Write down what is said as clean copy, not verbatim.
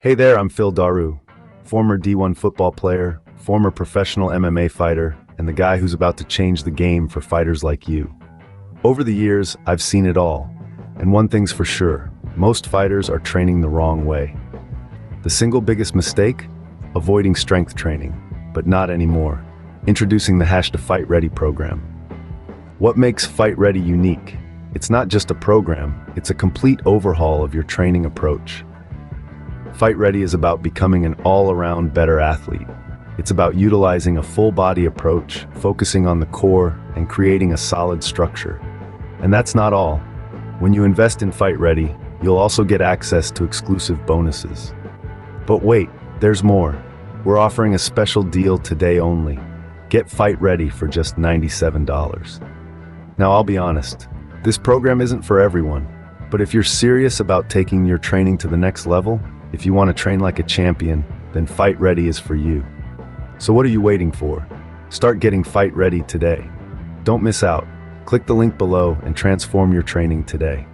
Hey there, I'm Phil Daru, former D1 football player, former professional MMA fighter, and the guy who's about to change the game for fighters like you. Over the years, I've seen it all, and one thing's for sure, most fighters are training the wrong way. The single biggest mistake? Avoiding strength training, but not anymore. Introducing the Fight Ready program. What makes Fight Ready unique? It's not just a program, it's a complete overhaul of your training approach. Fight Ready is about becoming an all-around better athlete. It's about utilizing a full-body approach, focusing on the core, and creating a solid structure. And that's not all. When you invest in Fight Ready, you'll also get access to exclusive bonuses. But wait, there's more. We're offering a special deal today only. Get Fight Ready for just $97. Now, I'll be honest, this program isn't for everyone, but if you're serious about taking your training to the next level, if you want to train like a champion, then Fight Ready is for you. So what are you waiting for? Start getting Fight Ready today. Don't miss out. Click the link below and transform your training today.